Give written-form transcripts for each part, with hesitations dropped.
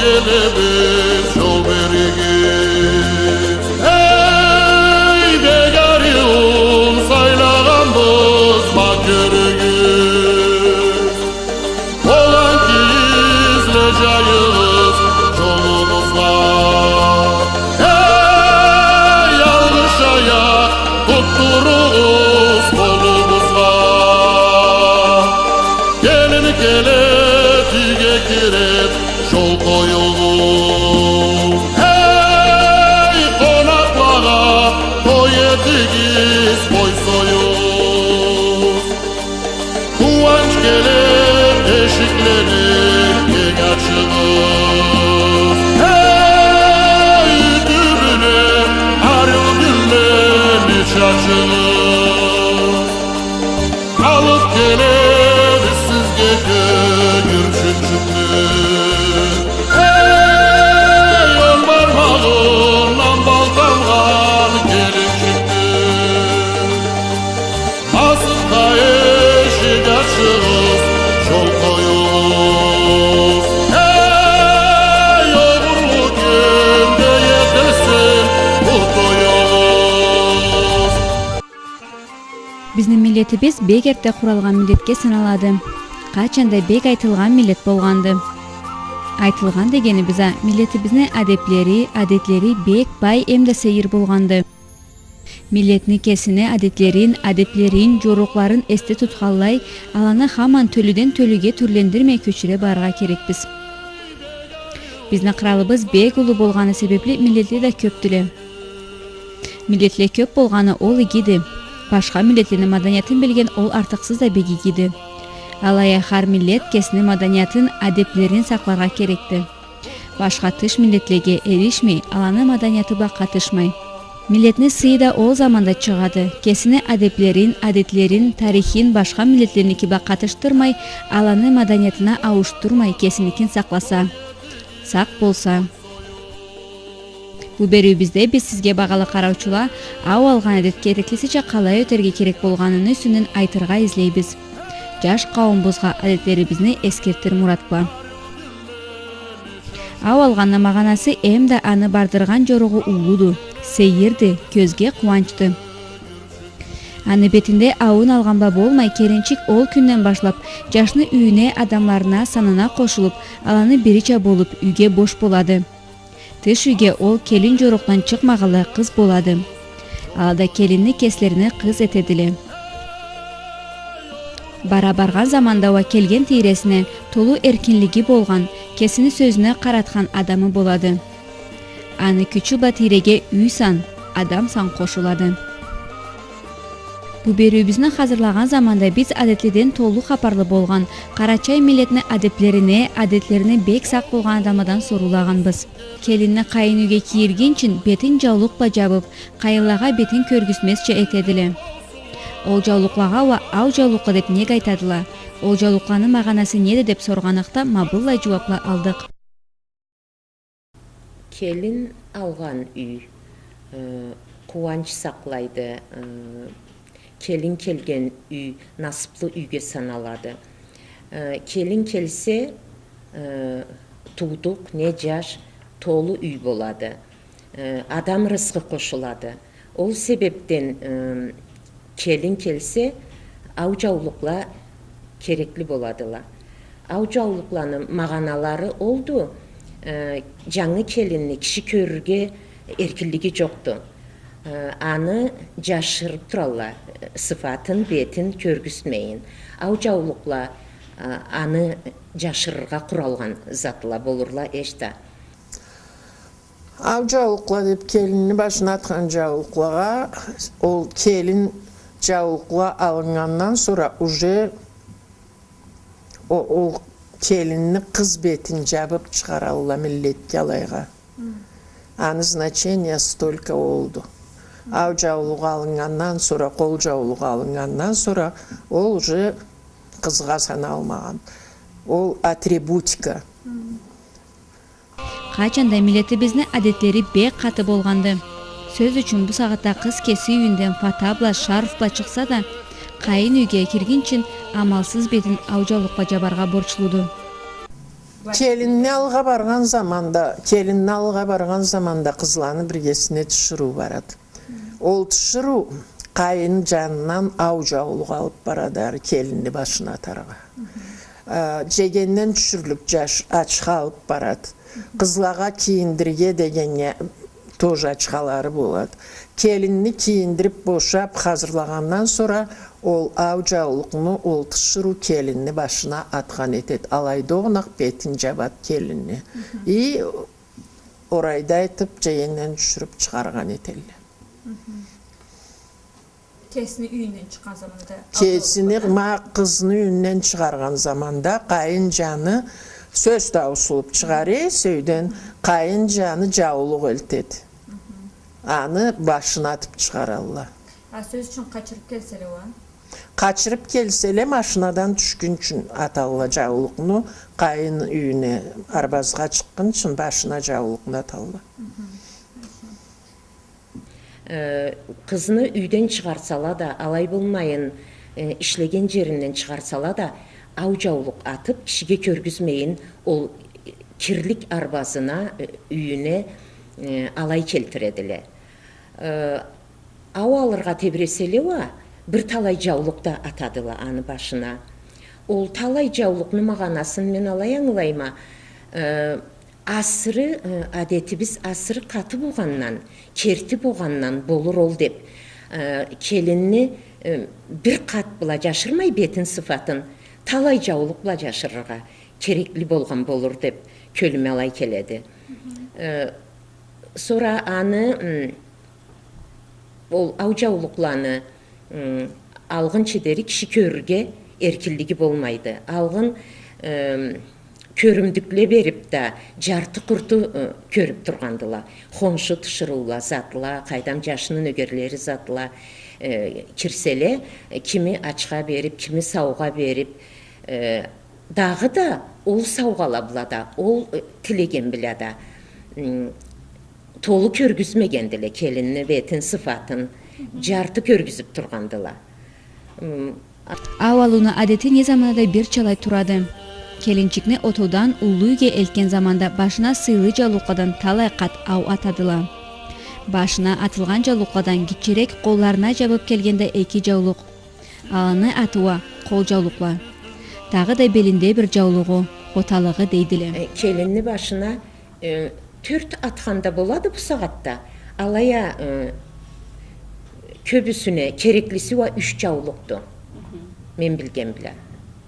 келебиз жол беригиз. Эй бегари ул сайлаганбыз макөрүгүз. Olan ki izleyeceğiz yolumuzla. Ey yanlış ayak tuttururuz kolumuzla. Gelin gelip üge girip yol koyulur. Ey konaklara koy edigiz boy soyuz. Kıvanç gelir eşikleri keng açığız. Hey dübüne arı gülleri çaçığız. Alıp geliriz sizge gönül çüçüklü. Hey yol barmağından bal damgan gelin çıktı. Asılda eşik açığız yol koyuz. Ey yağmurlu günde yetesin bu toyuz. Биздин милletибиз бек эрте куралган милletке саналады. Качанда бек айтылган милlet болгонду. Айтылган дегени биз милletибиздин адетлери бек бай эмде сейир болгонду. Милletникесине адетлерин, жорукларын эсте туткаллай, аланы хаман төлүдөн төлүгө түрлендирмей көчүрө барга керекпиз. Биздин кралыбыз бек улуу болгону себепле миллети да көптү эле. Миллетлер көп болгону ол игиди. Башка миллетлердин маданиятын билген ол артыксыз да бек игиди. Алай ар миллет кесинин маданиятын, адеплерин сакларга керекти. Башка тыш миллетлерге эришмей, аланы маданияты ба катышмай. Миллетни сыйда ол заманда чыгады. Кесини адетлерин, тарихин башка миллетлерники ба катыштырмай, аланы маданиятына ауыштырмай, кесиникин сакласа, сак болса. Бул берүүбүздө биз сизге багалы караучулар ау алган адет керектисинче калай өтөргө керек болгонун үстүнөн айтырга излейбиз. Жаш кауымбузга адеттерибизди эскертир муратпа. Ау алгандын маганасы эмде аны бардырган жоругу улууду, сейирди, көзгө кубанчтуу. Аны бетинде ауын алганба болмай, керенчик ол күндөн башлап жашны үйүнө адамдарына санына кошулуп, аланы бириче болуп үйгө бош болады. Тыш үйгө ол келин жоруктан чыкмагалы кыз болады. Алда келинни кеслерине кыз этедиле. Бара барган заманда ва келген тийресине толуу эркинлиги болгон, кесини сөзүнө караткан адамы болады. Аны күчү ба тийреге үй сан, адам сан кошулады. Бу берүүбүздү hazırлаган заманда биз адетлерден толуу капарлы болгон Карачай миллетинин адетлерине бек сак болгон адамдан суруулаганбыз. Келинни кайын үйгө кийиргенчин бетин жаулукла жабып, кайылага бетин көргүзмөсчө этедиле. Ол жаулуклага ва ау жаулукка деп неге айтадыла? Ол жаулукланын маганасы неде деп сорганыкта мабыллай жубапла алдык. Келин алган үй кубанч саклайды. Келин келген үй насыплы үйгө саналады. Келин келсе туудук, не жаш, толуу үй болады. Адам рызкы кошулады. Ол себептен келин келсе ау жаулукла керекли боладыла. Ау жаулукланын маганалары олду. Жаңы келинни киши көрүүгө эркинлиги жокту. Аны жашырып туралла, сыфатын, бетин көргүзмөйүн. Ау жаулукла аны жашырырга куралган затла болурла эшта. Ау жаулукла деп келинни башына аткан жаулуклага, ол келин жаулукла алынгандан sonra уже ол келинни кыз бетин жабып чыгаралла миллетке алайга. Аны значениясы только oldu. Ау жаулуга алынгандан sonra, кол жаулуга алынгандан sonra ол уже кызга саналмаган. Ол атрибутика. Качанда миллетибиздин адеттери бек каты болгонду. Сөз үчүн бу сагатта кыз кеси үйүндөн фатабла, шарфла чыкса да, кайын үйгө киргенчин амалсыз бетин ау жаулукка жабарга борчулуду. Kelinni alga bargan zamanda kızlarını birgesine tışırı baradı. Ol tışırı kayın canından avca oluq alıp baradı kelinni başına tarağa. Jegenden düşürlük jaş açığa alıp baradı. Kızlağa kiyindirge degenge toz açıqaları boladı. Kelinni kiyindirip boşap hazırlagandan sonra ol avca oluqunu ol tışırı kelinni başına atgan etet. Alayda oğunak betin jabat kelinni. Orayda etip jegenden düşürüp çıkargan etelli. Kesini üyünden çıkan zamanda. Kesini kızını üyünden çıkargan zamanda kayıncanı söz davusulup çıkarı, söyden kayıncanı cavuluk eltedi. Anı başına atıp çıkararlar. Söz için kaçırıp gelsele var. Kaçırıp gelsele maşınadan düşkün için atarlar cavulukunu, kayın üyüne arbazga çıkkın için başına cavulukunu atarlar. Kızını üyden çıkarsala da, alay bulmayın, işlegen jerinden çıkarsala da, avcavuluk atıp kişiге körgüzmeyin, ol kirlik arbazına, üyüne alay keltirediler. Av alırga tebreseli va, bir talay javulukta atadılar anı başına. Ol talay javuluknu mağanasını men alay anılayma. Asırı, adetimiz asırı katı boğandan, kerti boğandan bolur ol dep, kelinni bir kat bula jaşırmay betin sıfatın, talay javuluk bula jaşırırga kerekli bolgan bolur dep kölüme alay keledi. Sonra anı ol avcavuluklarını algın çederi kişi körürge erkilligi bolmaydı. Algın körümdükle berip da jartı kurtu körüp turgandılar. Honşu tışırıla zatla, kaydam jaşının ögerleri zatla kirsele, kimi açığa berip, kimi sauğa berip, dağı da ol sauğala bulada, ol tilegen bilada. Tolu körgüzmegендile kelinni betin sıfatın jartı körgüzüp turgandılar. Avaluna adeti ne zamanda bir çalay turadı. Kelinçikni otodan ulluğuge elken zamanda başına sıylı jaluqadan talay kat av atadılar. Başına atılgan jaluqadan gitçerek kollarına jabıp kelgende eki javluq. Alını atıva kol javluqlar. Dağı da belinde bir javluğu, otalığı deydiler. Kelinni başına 4 atxanda boladı bu saatte. Alaya köbüsüne kereklisi va 3 javluqdu. Men bilgen bile.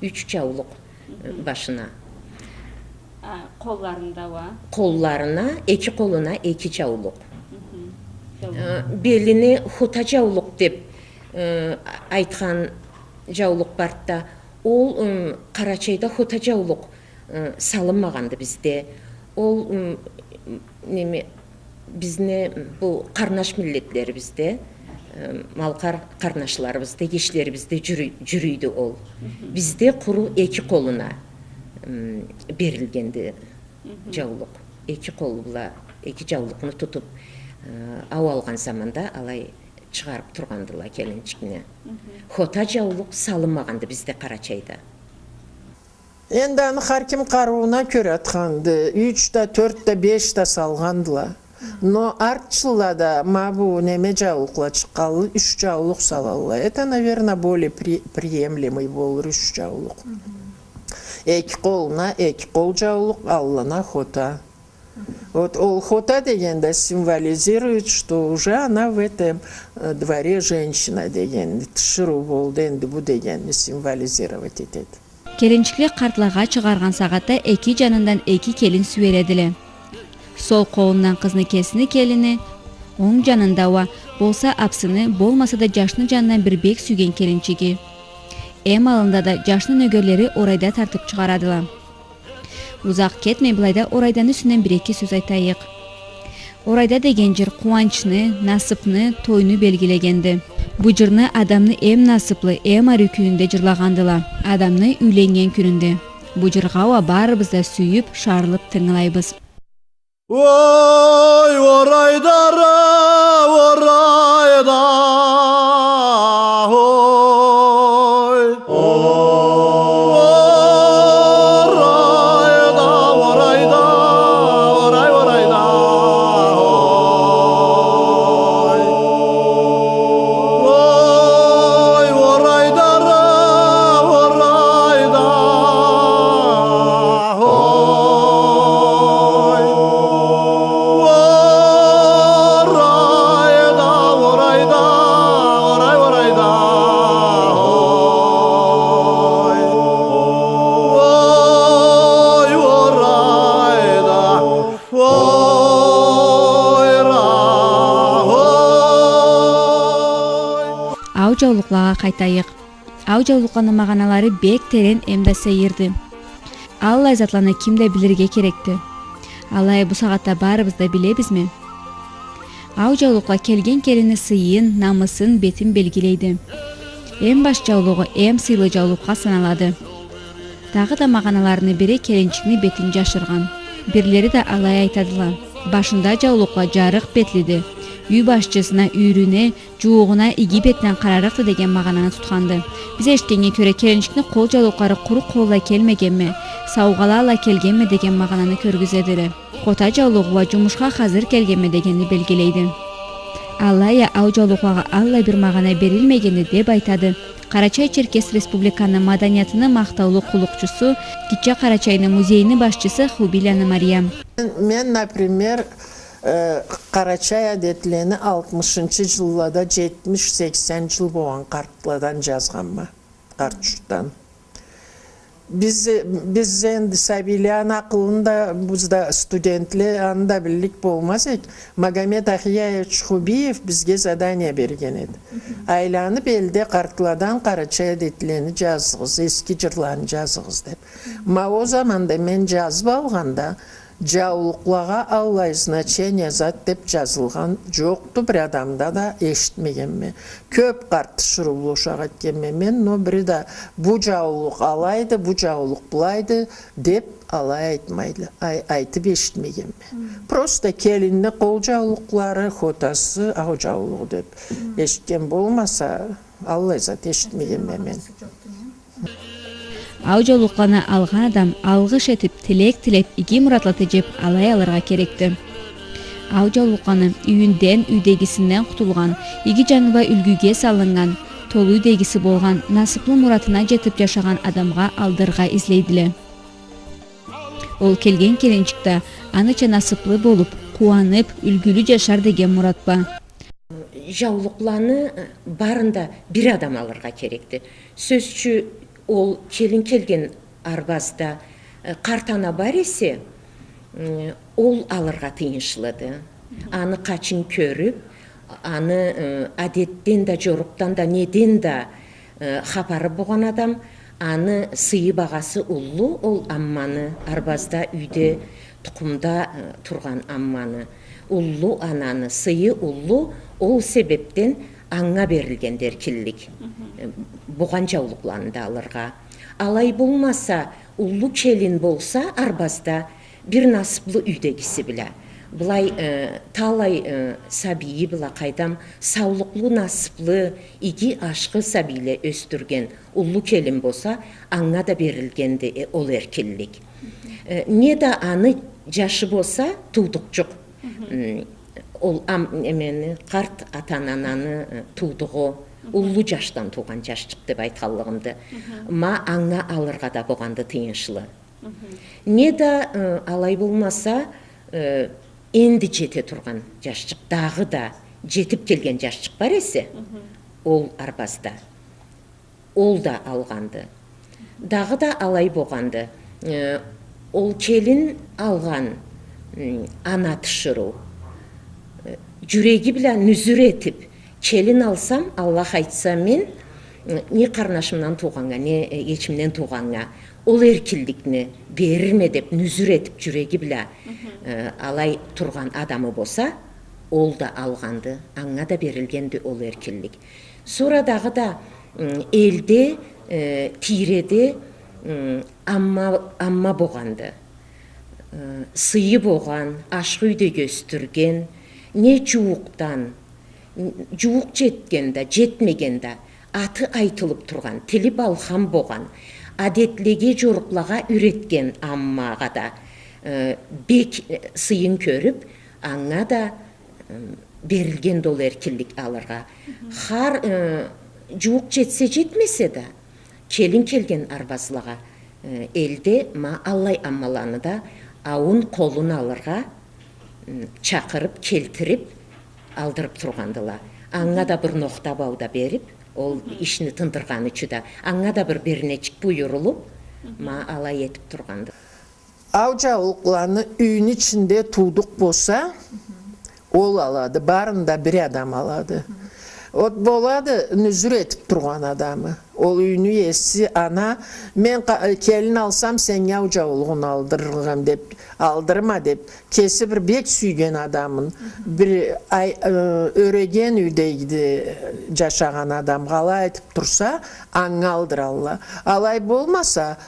3 javluq başına. Kollarında var. Kollarına, iki koluna iki javluq. Belini huta javluq dep aytgan javluq barda. Ol Karaçayda huta javluq salınmagandı bizde. Ol bizne bu karnaş milletleri bizde, malkar karnaşlarımızda, geçlerimizde jürüydü ol. Bizde kuru iki koluna berilgendi javluq. İki kolula, iki javluqunu tutup av algan zamanda alay çıkarıp turgandılar kelinçikine. Hota javluq salınmagandı bizde Karaçayda. Endi anı har kim qaruuna köre atqandı. 3'te, 4'te, 5'te salgandılar. No artçılarda ma bu neme javluqla çıqqalı 3 javluq salallar. Это, наверное, более приемлемый болыр 3 javluq. Eki koluna eki kol javluq, allana хota. Вот ол хота дегенде символизирует, что уже она в этом дворе женщина дегенде. Тышыру болду энди бу дегенди символизировать этет. Kelinçikli kartlağa çıkargan sağatta eki canından eki kelin süverediler. Sol kolundan kızını kesini kelini, oң canında va bolsa apsını, bolmasa da jaşını canından bir bek sügen kelinçigi. Em alında da jaşını nögörleri orayda tartıp çıkaradılar. Uzak ketmey bulayda oraydan üstünden bir-iki söz aytayık. Orayda degen jir kuvançını, nasıpını, toyunu belgilegendi. Bu jırны adamны em nasıplı, em arükünde jırlagandılar. Adamны üylengen gününde. Bu jırga va barыбыз da süyüp, şarılıp tыңlayбыз. Oy oraydara orayda oy orayda жаулукларга кайтайык. Ау жаулукланын маганалары бек терен эмда сейирди. Алла затланы кимде билирге керекти. Алай бу сагатта баарыбыз да билебизми? Ау жаулукка келген келини сыйын, намысын, бетин белгилейди. Эң баш жаулугу эң сыйлуу жаулукка саналады. Дагы да маганаларынын бири келинчиктин бетин жашырган. Бирлери да алай айтадыла. Башында жаулукка жарык бетлиди. Үй башчысына үйрүнө, жуугуна иги бетинен карарыкты деген магананы тутканды. Биз эшиткенге көрө келинчиктин кол жаулуктары куру колла келмегенми, саугала ала келгенми деген магананы көргүзөдүлө. Кота жаулугуга жумушка азыр келгенми дегенди белгилейди. Алая ау жаулугуга алла бир магана берилмегенди деп айтады. Карачай Черкес Республиканын маданиятынын мактаулуу кулукчусу, Киче Карачайнын музейинин башчысы Хубиляна Мариям. Мен, например, Карачай адетлени 60-жылларда 70-80 жыл болгон картладан жазганмын, картчуктан. Biz endi Sabilya'nın akılında, bizde studentler anda birlik olmazsak, Magomed Ahiyevich Xubiyev bizge zadaniya bergen edi. Aylanıp elde kartlardan Karaçay adetlerini жазыңыз, eski jırlarını жазыңыз dep. Ma o zamanda men жазып alganda, жаулукларга Алла значение зат деп жазылган жокту, bir адамда да эшитмегенмин. Көп карт шырулушак эткенмин мен, но бир да бу жаулук алайды, бу жаулук булайды деп алай айтмайды, айтып эшитмегенмин. Просто келинне кол жаулуклары, хотасы ау жаулук деп эшиткен болмаса, Алла зат эшитмегенмин мен. Ау жаулукланы алган адам алгыш этип, тилек иги муратлаты жеп алай алырга керекти. Ау жаулукланы үйүндөн, үйдегисинден кутулган, иги жаныбай үлгүгө салынган, толуу дегиси болгон, насыплуу муратына жетип жашаган адамга алдырга излейдиле. Ол келген келинчикте аныча насыплуу болуп, кубанып, үлгүлүү жашар деген мурат ба? Жаулукланы барында бир адам алырга керекти. Сөзчү ол келген арбазда картана бар есе, ол алырга тыйыншылады. Аны качын көрүп, аны адеттен да, жоруктан да, неден да хабары болгон адам, аны сыйы багасы уллу, ол амманы, арбазда, үйдө, тукумда турган амманы, уллу ананы, сыйы уллу, ол себептен аңга берилген эркинлик. Буган жаулукланды алырга. Алай болмаса, уллу келин болса арбазда бир насыплуу үйдегиси биле. Булай талай сабийи була кайдам саулуклуу насыплуу иги ашкы сабийле өстүрген уллу келин болса, аңга да берилгенди ол эркинлик. Не да аны жашы болса туудук жок. Ол карт ата-ананы туудугу уллуу жаштан тууган жашчык деп айтканлыгымды. Ма аңа алырга да болганды тыйыншылы. Не да алай болмаса, энди жете турган жашчык, дагы да жетип келген жашчык бар эсе, ол арбазда. Ол да алганды. Дагы да алай болганды. Ол келин алган ана тышыруу. Жүрегі білән нүзір етіп, келін алсам, Аллах айтса мен, не қарнашымнан туғанға, не ечімнен туғанға, ол еркілдікні берірме деп нүзір етіп жүрегі білә алай тұрған адамы болса, ол да алғанды, аңа да берілгенді ол еркілдік. Сорадағы да елде, тиреде амма болғанды, сыйы болған, ашқы үйде көстірген, не жууктан, жуук жеткенде, жетмегенде, аты айтылып турган, тили балхам болгон, адетлеге жоруклага үйреткен аммага да бек сыйын көрүп, аңа да берилген дол эркинлик алырга. Хар жуук жетсе жетмесе да, келген арбазлага элде ма аллай аммаланы да аун колун алырга чакырып, келтирип, алдырып тургандыла. Аңа да бір нокта бауда берип, ол ишини тындырган үчү да, аңа да бір бернечик буйрулуп, ма алай етип турганды. Ау жаулукланы үйүн ичинде туудук болса, ол алады, барында бир адам алады. От болады нүзір етіп тұрған адамы. Ол үйіні есі ана, мен келін алсам сен яу жаулығын алдырма деп, кесі бір бек сүйген адамын, бір өреген үйдейді жашаған адам қала айтып тұрса, аңға алдыралла. Алай болмаса,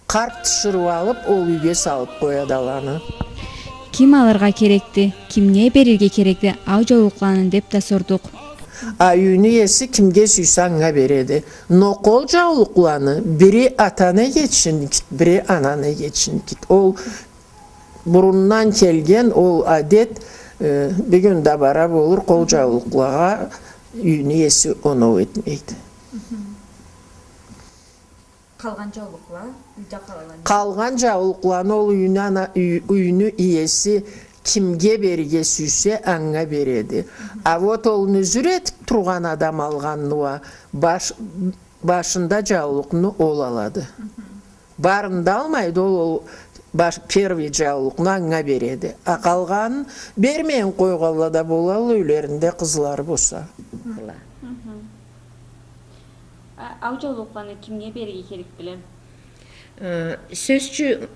қарт түшіру алып, ол үйге салып қояды аланы. Ким алырға керекті, кимне берерге керекті ау жаулықланын деп та сұрдық. Үйіні есі кімге сүйсе аңға береді. Но қол жаулықланы бірі атаны geçsin, бірі ананы geçsin. Ол бұрыннан келген, ол адет бүгін да бара болыр, қол жаулықлаға үйіні есі оны етмейді. Қалған жаулықланы ол үйіні иесі кімге берге сүйсе аңға береді. А вот ол нүзір етіп тұрған адам алғануа башында жаулықны ол алады. Барында алмайды, ол первый жаулықны аңға береді. А қалғанын бермейін қойғалда да болалы үйлерінде қызлар болса. Ау жаулықланы кімге берге керек білем? Сөзчі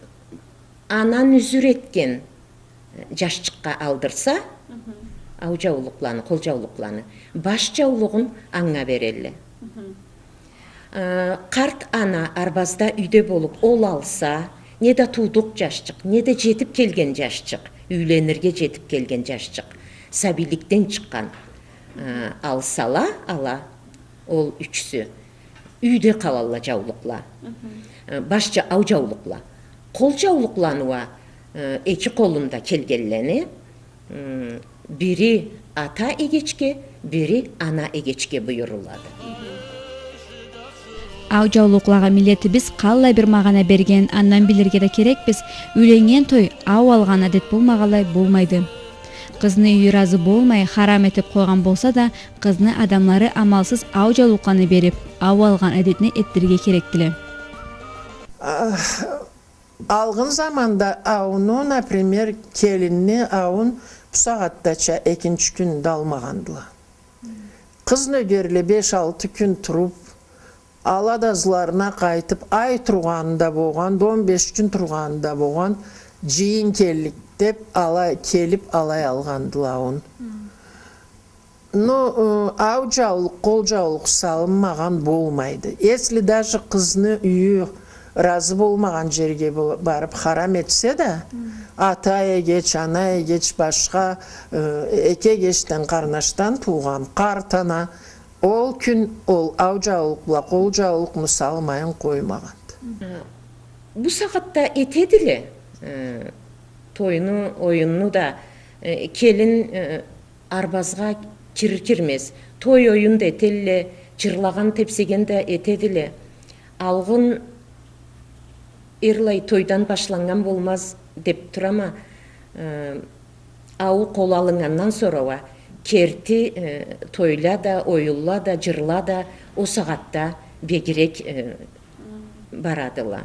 ана нүзір еткен жашчыққа алдырса, ау жаулықланы, қол жаулықланы, баш жаулығын аңға берелі. Қарт ана арбазда үйде болып ол алса, не де тудық жашчық, не де жетіп келген жашчық, үйленерге жетіп келген жашчық, сәбиліктен шыққан алсала, ала, ол үшсі, үйде қалалла жаулықла, башча ау жаулықла, қол жаулықлануа, екі қолында келгенлені, бірі ата егечке, бірі ана егечке бұйырылады. Ау жаулықлаға милеті біз қаллай бір мағана берген, аннан білерге де керек біз, үйленген той ау алған әдет болмағалай болмайды. Қызны үйі разы болмай, харам етіп қойған болса да, қызны адамлары амалсыз ау жаулықланы беріп, ау алған әдетіне еттірге керектілі. Алғын заманда ауыны, например, келінне ауын бұсағаттача екінші күн далмағандыла. Қыз нөгерлі 5-6 күн тұрып, аладазларына қайтып, ай тұрғанында болған, 15 күн тұрғанында болған, жиын келік деп келіп алай алғандыла ауын. Ау жаулық, қол жаулық салынмаған болмайды. Если даже қызны үйі разы болмаған жерге барып харам етсе де, ата егеч, ана егеч башқа эке кештен қарнаштан туған қартана, ол күн ол ау жаулықла, қол жаулықны салмайын қоймаған. Бұл сағатта етеділі, тойыны, ойынны да келін арбазға кірмес. Той ойынды етелі, жырлаған тепсеген де етеділі. Алғын Ерлай тойдан башланған болмаз деп тұрама, ау қол алынғаннан сорауа, керті тойла да, ойылла да, жырла да, о сағатта бегірек барадыла.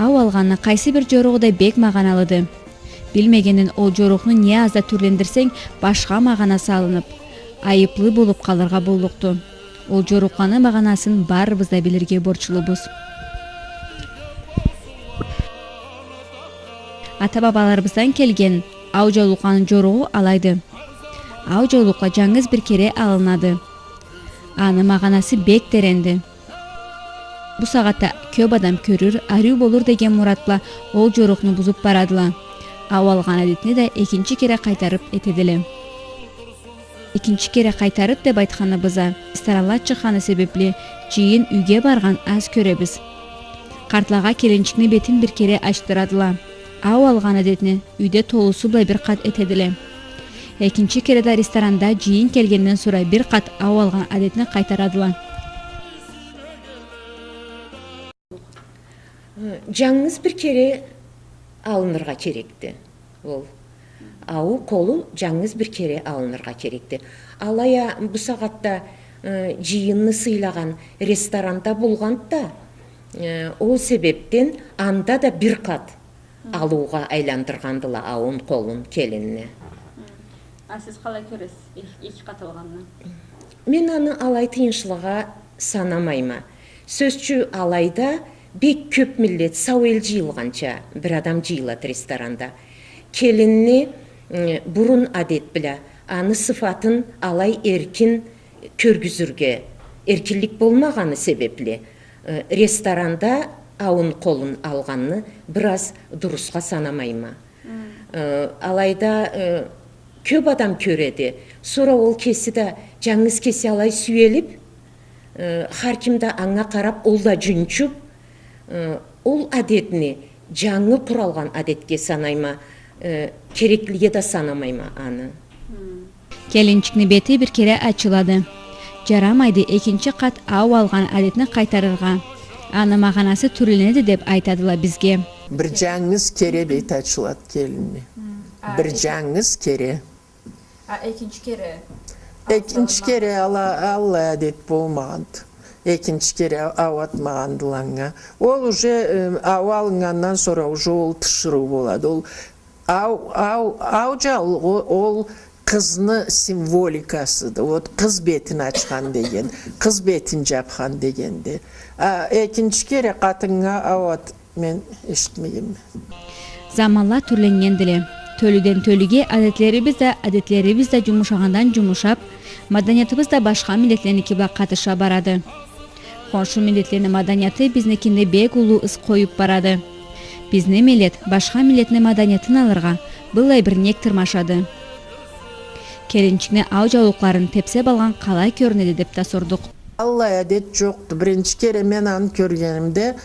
Ау алғаны қайсы бір жорығы да бек мағаналыды. Білмегенін ол жорықны не азда түрлендірсең, башқа мағана салынып, айыплы болып қалырға болуқты. Ол жорықланы мағанасын барыбызда білерге борчылыбыз. Ата-бабаларыбыздан келген ау жаулықланын жорығы алайды. Ау жаулыққа жаңыз бір кере алынады. Аны мағанасы бек теренді. Бұл сағатта көп адам көрір, арю болыр деген мұратла ол жорықны бұзып барадыла. Ау алған әдетіне де екінші кере қайтарып етеділі. Екінші кере қайтарып деп айтқаны біза, старалат шыққаны себепле жиын үйге барған аз көреміз. Қартлаға келіншікні бетін бір кере аштырадыла. Ау алған әдетіне үйде толысы бұлай бір қат етеділі. Екінші кереда ресторанда жиын келгеннен сұра бір қат ау алған әдетіне қайтарадыла. Жаңыз бір кере алынырға керекті. Ол ау қолу жаңыз бір кере алынырға керекті. Алая бұл сағатта жиынны сыйлаған ресторанда болғанда, ол себептен анда да бір қат алуға айландырғандыла ауын қолын келінне. Сіз қалай көресіз екі қатылғанны? Мен аны алай тыйыншылыға санамайма. Сөзчү алайда бек көп миллет сау ел жиылғанча бір адам жиылат ресторанда. Келінні бұрын адет біле, аны сыфатын алай еркін көргізірге, еркінлік болмағаны себепле ресторанда ауын қолын алғанны біраз дұрысқа санамайма. Алайда көп адам көреді. Sonra ол кесі де жаңыз кесі алай сүйеліп, харкимда аңа қарап ол да жүнчіп, ол адетіні жаңы құралған адетке санайма, керектіліге де санамайма аны. Келинчикни бети bir kere açıladı. Жарамайды экинчи кат ау алган адетini кайтарырга. Аны мағанасы түрленеді деп айтадыла бизге. Bir жаңыз кере бет açılat келінне. Bir жаңыз кере. Экинчи кере? Экинчи кере алла адет болмағанды. Экинчи кере ау атмағандылаңа. Ол уже ау алынғаннан sonra уже ол тышыру болады. Ол ау жалығы ол kızını simvolikasıdır. O kız betini açkan degen, kız betini japkan degendi. Ekinci kere katınga avat men eşitmeyim. Zamanla türlengendile. Tölüden tölüge adetlerimiz de jumuşagandan jumuşap, madaniyatımız da başka milletlerinikiyle katışa baradı. Konşu milletlerinin madaniyatı biznikinde bek ulu ız koyup baradı. Bizne millet başka milletine madaniyatını alırga, былай bir nek tırmaşadı. Kelinçikne ау жаулыкларын тепсеп алган калай көрүнөдү деп та сордук. Алла адет жокту. Биринчи кере мен аны көргөнүмдө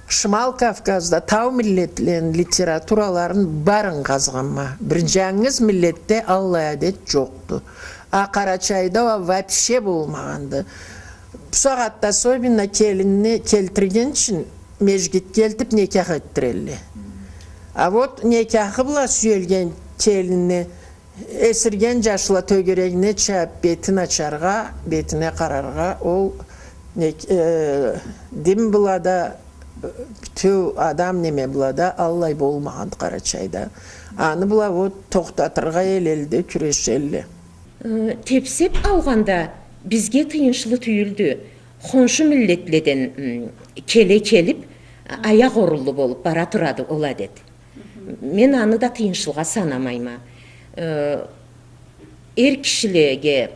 Шымал Кавказда тау миллеттеринин литератураларын барын казганма. Бир жаңыз миллетте алла адет жокту. А Карачайда вообще болмаганды. Bu saatte особенно келинни келтирген үчүн межгит келтип никах ettирели. А вот никахы була сүйөлгөн келинни esirgen yaşla tögeregine çap betin açarga, betine kararga ol dim bulada tü adam neme bulada Allay bolmağan Karaçayda. Anı bula o toxtatırga elelde küreşelli. Tepsep alganda bizge tıyınşılı tüyüldü. Konşu milletleden kele kelip ayak orullu bolup bara turadı ol adet. Men anı da tıyınşılığa sanamayma. Kişiliğe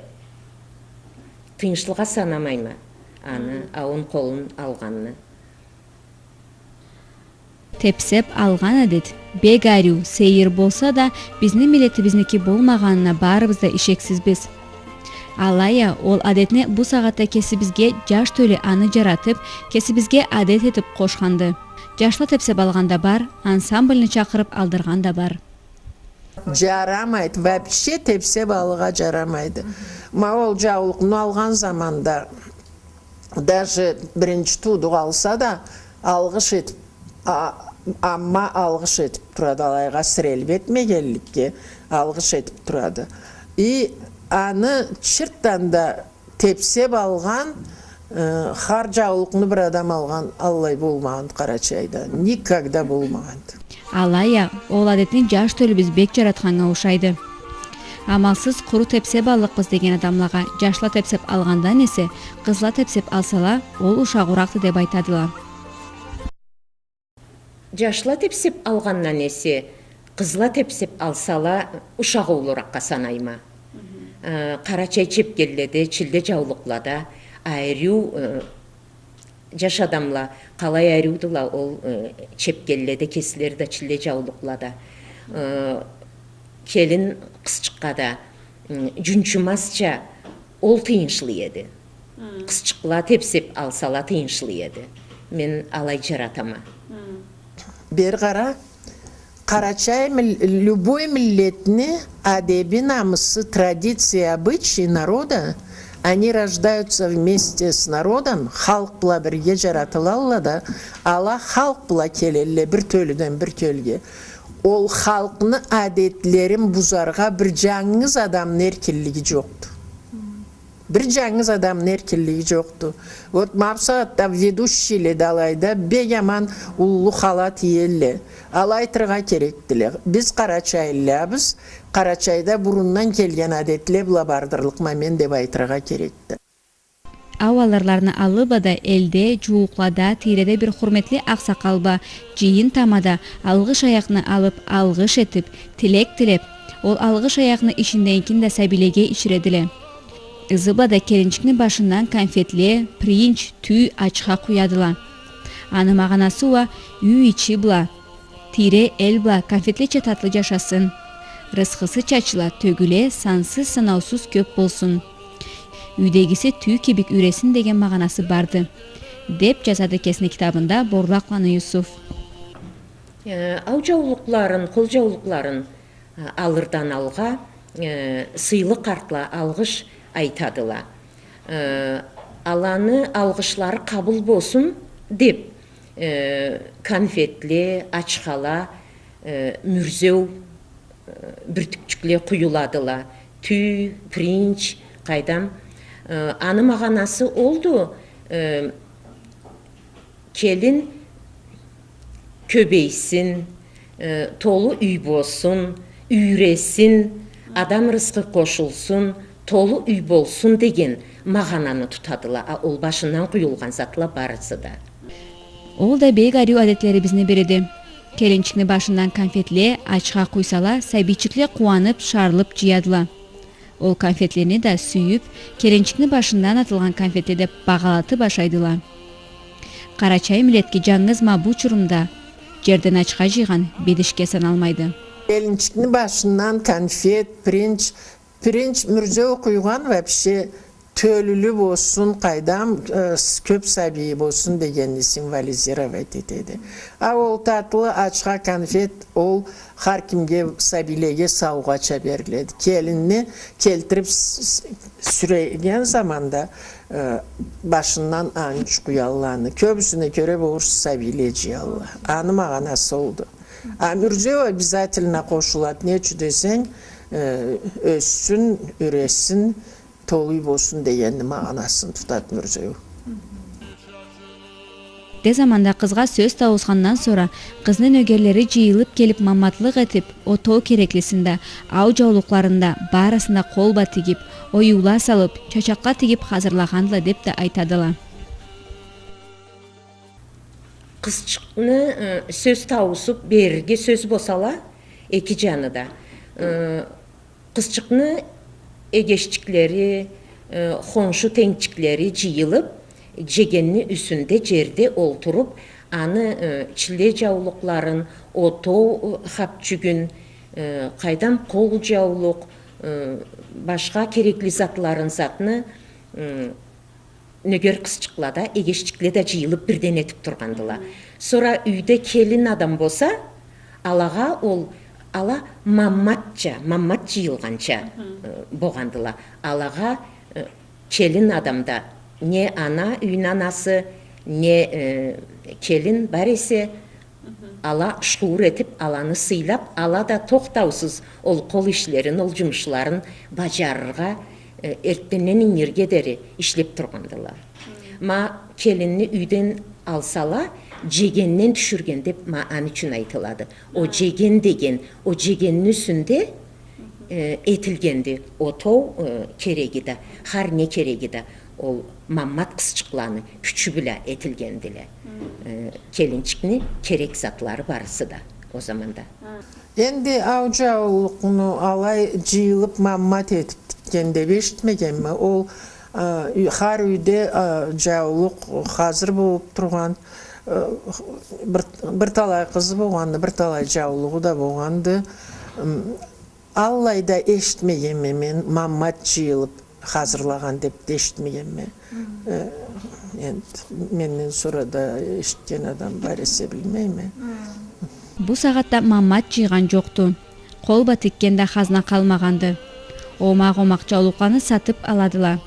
tıyınşılığa sanamayma anı, avun kolun alğanını. Tepsep algan adet, begariu, seyir bolsa da bizni milletimizniki bolmaganına barыбыз da işeksizbiz. Alaya ol adetini bu saatte kesibizge jaş tölü anı jaratıp, kesibizge adet etip koşkandı. Jaşla tepsep alganda bar, ansamblini çakırıp aldırganda bar. Jaramaydı. Вообще tepse balığa jaramaydı. Ol jaulıqını alğan zamanda даже birinci tuğdu alsa da alğış etip amma alğış etip turadı alayga sirelip etmegellikке alğış etip turadı. Anı çırttan da tepse balğan har jaulıqını bir adam alğan Allay bolmağan Karaçayda. Никогда bolmağandı. Alaya ol adetini jaş tölü biz bek jaratkanга ушайды. Amalsız kuru tepsep allıkbыз деген adamlaga jaşla tepsep algandan ese kızla tepsep alsala ol uşak uraktı dep aytadılar. Jaşla tepsep algandan ese kızla tepsep alsala uşak olurakka sanayma. Karaçay çepkellede, çilde jaulıklada ayriu jaş adamla kalay ayriudula ol çepkellede kesileri de çilde jaulıklada. Kelin kızçıkkada jünçümasça ol tıyınşılı edi. Kızçıkla tepsep alsala tıyınşılı edi. Men alay jaratama. Bir qara Карачай любой миллетни адеби намысы, традиции, обычаи народа, они рождаются вместе с народом, халық бұла бірге жаратылалла да, ала халық бұла келелі бір төліден бір төлге. Ол халқыны адетлерін бұзарға бір жаңыз адамның еркелігі жоқты. Bir жаңыз адамның эркинлиги жокту. Вот мапсатта ведущийле далайда бек яман улуу халат иелле. Ал айтырга керектиле. Биз Карачайлабыз. Карачайда бурундан келген адетле була бардырлык мамен деп айтырга керекти. Аваларларны алыбада элде, жууклада, тиреде бир хурметли аксакалба, жыйын тамада алгыш аякны алып, алгыш этип, тилек тилеп, ол алгыш аякны ишинденкин да сабилеге иширедиле. Ызыбада келинчикни башынан конфетле, принч, түй ачка куядыла. Аны маганасы уа үй ичи була, тире эл була, конфетлече татлы жашасын. Рызкысы чачыла, төгүле, сансыз санаусуз көп болсун. Үйдегиси түй кебик үресин деген маганасы барды, деп жазады Кесне китабында Борлакланы Юсуф. Ау жаулукларын, кол жаулукларын алырдан алга сыйлык артла алгыш айтадыла. Аланы алгышлары кабыл болсун деп конфетле, ачкала, мүрзөу бүртүкчүкле куюладыла. Түй, принч, кайдам аны маганасы олду. Келин көбейсин, толу үй болсун, үйресин, адам рызкы кошулсун, толу үй болсун деген магананы тутадыла. Ол башынан куюлган затла барысы да. Ол да бек арю адетлери бизне береди. Келинчикни башынан конфетле, ачка куйсала, сабийчикле кубанып, шарылып жыядыла. Ол конфетлерни да сүйүп, келинчикни башынан атылган конфетти деп багалатып башайдыла. Карачай милетки жаңызма бу учурумда жерден ачка жыйган бедишке саналмайды. Келинчикни башынан конфет, принч мүрзөө куйган вообще төлүлүү болсун, кайдам көп сабий болсун дегенди символизировать этеди. А ол татлы ачка конфет ол har kimge sabilege savgaça beriledi. Kelinni keltirip süregen zamanda başından anç kuyallanı. Köbüsüne göre boğur sabileci Allah. Anı mağanası oldu. Amürce obizateline koşulat. Ne desen össün, üresin, toluy bolsun deyenli mağanasını tutat mürceği. Те заманда кызга сөз табылгандан sonra кыздын өгерлери жыйылып келип мамматлык этип, отоо кереклисинде, ау жаулукларында баарысында колба тигип, оюла салып, чачакка тигип азырлагандыла деп да айтадыла. Кызчыкны сөз табысып берирге сөз болсала, эки жаныда. Кызчыкны эгештиклери, хоншу теңчиклери жыйылып, жегенни үсүндө жерде олтуруп, аны чиле жаулукларын, ото хапчүгүн, кайдам кол жаулук, башка керекли затларын затны нөгөр кызчыклада, эгештикле да жыйылып бирден этип тургандыла. Сора үйдө келин адам болса, алага ала маммат жыйылганча болгандыла. Алага келин адамда не ана, үйün анасы, не келин бар есе, ала шуur етіп, аланы сыйлап, ала да тоқтаусыз ол қол ішлерін, ол жұмышларын бажарырға эртенен инергедери ишлеп тұрғандылар. Ма келинни үйден алсала, жегеннен түшүрген деп аны үчүн айтылады. О жеген деген, о жегеннин үстүндө этилгенди, отоо кереги да, har не кереги да. Ол маммат кызчыкланы күчү биле этилгендиле. Келинчикни керек затлары барысы да о заманда. Энди ау жаулукну алай жыйылып маммат этип дикенде эшитмегенми? Ол har үйдө жаулук азыр болуп турган, бир талай кызы болгонду, бир талай жаулугу да болгонду. Аллайда эшитмегенми мен маммат жыйылып hazırlagan деп eşitmeyemmi. Menden sonra da eşitken adam var ise bilmeymi. Bu saatte маммат жыйган жокту. Колба тиккенде хазна калмаганды. Омак жаулуканы сатып аладыла.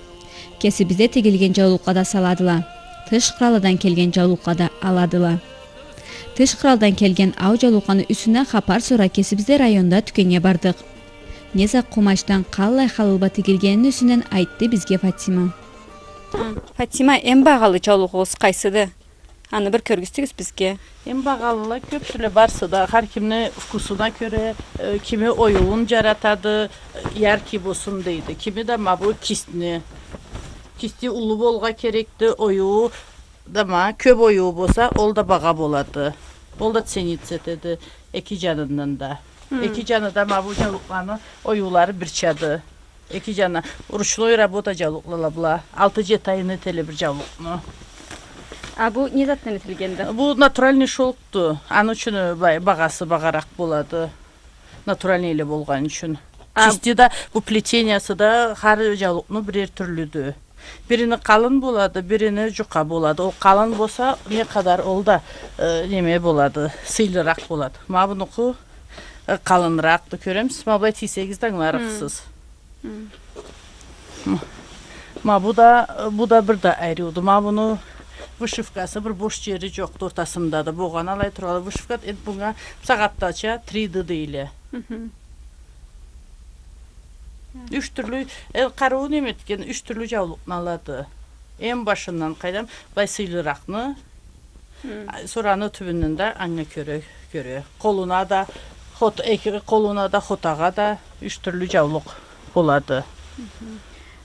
Кесибизде тигилген жаулукка да саладыла. Тыш кыралыдан келген жаулукка да аладыла. Тыш кыралдан келген ау жаулуканы үсүнөн хапар сора кесибизде районда түкөнгө бардык. неза кумачтан калай халылба тигилгенин үсүнөн айтты бизге Фатима. Фатима, эң багалы жаулугуңуз кайсыды? Аны бир көргүзсүңүз бизге. Эң багалылар көпчүлө барсы да, ар кимне вкусуна көрө, кими оюун жаратады, яркий болсун дейди. Кими да мабу кистни. Кисти улуу болга керекти, оюу да көп оюу болса, ол да бага болот. Ол да ценится деди эки жанынан да. Эки жаны да мабу жалукланы оюулары бир чады. Эки жана ручной работа жалуклала. 6-7 айны теле бир жалукну. А бу не заттан этилгенди? Бу натуральный шелкту. Аны үчүн багасы багараак болот. Натуральный эле болгон үчүн. Кисти да бу плетениясы да ар жалукну бир түрлүдү. Бирини калын болот, бирини жука болот. Ол калын болса, не кадар ол да неме болот, сыйлыраак болот. Мабунуку калыныраакты көрөмүз. Мабулай тийсеңиз да аңларыксыз. Бу да бир да айрылды. Мабуну вышивкасы бир бош жери жок, ортасында да болгон алай тургалы вышивка буга сагаттача 3D дейле. Үч түрлүү кароо неметкен, 3 түрлүү жаулукну алады. Эң башынан кайдам бай сыйлыракны, сураны түбүнөн да аңа көрө. Колуна да, хотага да 3 түрлүү жаулук болады.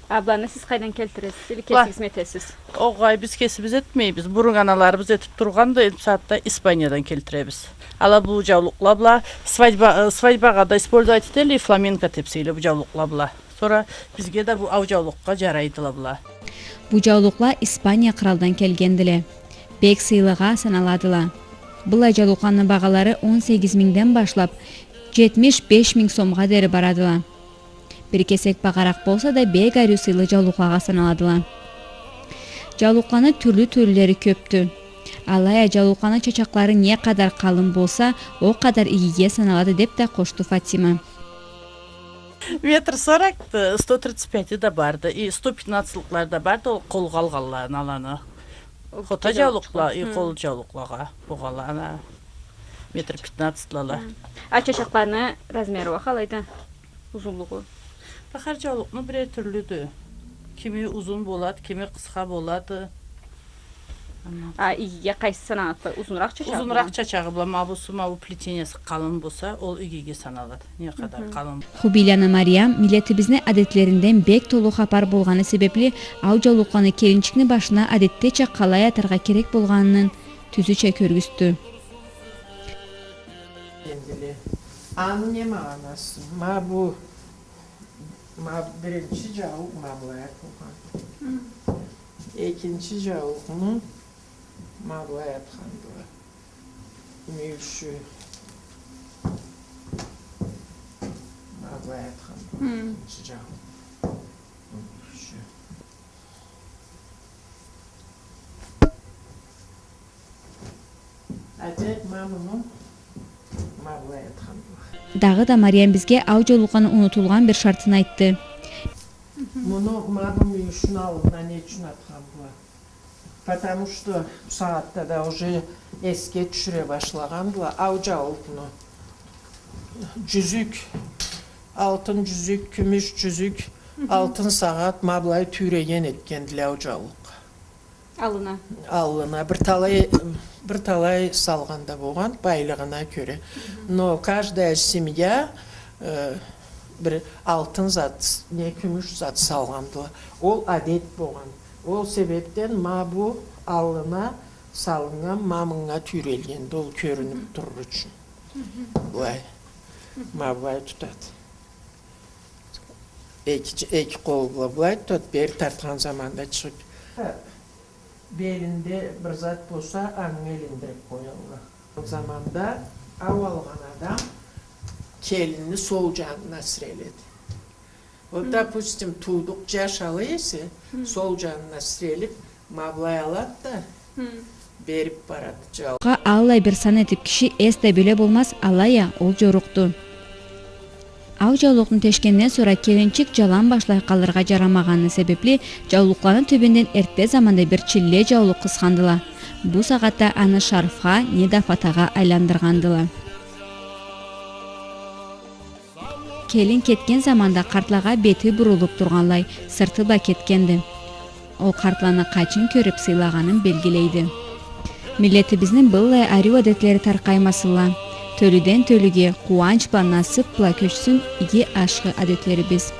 Абланы сиз кайдан келтиресиз? Или кесиңиз метесиз? Огай биз кесибиз этмейбиз. Бурун аналарыбыз этип турганда саатта Испаниядан келтиребиз. Ала бу жаулуклар свадьбага да использовать этели, фламенко тепсейле бу жаулуклар. Sonra бизге да бу ау жаулукка жарайдылар. Бу жаулуклар Испания кралдан келгендиле. Бек сыйлыга саналадыла. Бул жаулуклардын багалары 18 миңден башлап 75 миң сомго дери барадыла. Бир кесек багараак болса да бек айруу сыйлы жаулукларга саналадыла. Жаулуклардын түрлүү-түрлүлөрү көптү. Алая жаулуклардын чачаклары не кадар калын болса, о кадар ийге саналады деп да кошту Фатима. Метр 40, 135 да барды, и 115-лыклар да барды, ол колго алганларын аланы. Хота жаулуклар, и кол жаулукларга бугалана. Метр 15-лала. А чачакларынын размери калайда? Узунлугу? Ар жаулукну бир түрлүдү. Кими узун болот, кими кыска болот. А ийге кайсы саналат? Узунураак чачагы? Узунураак чачагы була, мабу плетениясы калын болса, ол ийге саналат. Не кадар калын. Хубиляна Мариям милletибиздин адеттеринден бек толук хабар болгону себепли ау жаулукланы келинчиктин башына адеттече калай атарга керек болгонун түзүчө көргүздү. Аны не маанасы? Birinci жаулук маблая болгон. Экинчи жаулукну маблая аткандыла. Мүйшү маблая аткандыла. Экинчи жаулук. Мүйшү. Адет мамуну маблая аткандыла. Дагы да Мариям бизге ау жаулуканы унутулган бир шартын айтты. Муну мамам үчүн алдына не үчүн аткан була? Потому что саатта да уже эске түшүрө башлаган була. Ау жаулукну жүзүк, алтын жүзүк, күмүш жүзүк, алтын саат маблай түреген эткендиле ау жаулук. Алына bir talay salganda болған байлығына көрі. Но каждая семья bir алтын зат, не күміш зат салғанды. Ол адет болған. Ол себептен мабу алына салынған мамыңа түрелгенді. Ол көрініп тұрыр үшін. Бұлай. Мабылай тұтады. Екі қол бұлай тұтады. Бері тартқан заманда шығып. Belinde bir zat bolsa anı elindirip koyarlar. O zamanda av algan adam kelini sol canına sireledi. O допустим tuğduk yaşalı ise sol canına sirelip mablay alat da berip baradı jal. Аллай бир сан этип киши эсте биле болмас, алая ол жорукту. Ау жаулуктун тешкенден sonra келинчик жалан башлай калырга жарамаганы себепли жаулуклардын түбүндөн эрте заманда бир чилле жаулук кыскандыла. Бу сагатта аны шарфка, не да фатага айландыргандыла. келин кеткен заманда картлага бети бурулуп турганлай сыртыба кеткенди. Ол картланы качын көрүп сыйлаганын белгилейди. Миллетибиздин былай аруу адетлери таркаймасыла. Төлүдөн төлүгө, кубанчпа, насыпла көчсүн иги ашкы адеттерибиз.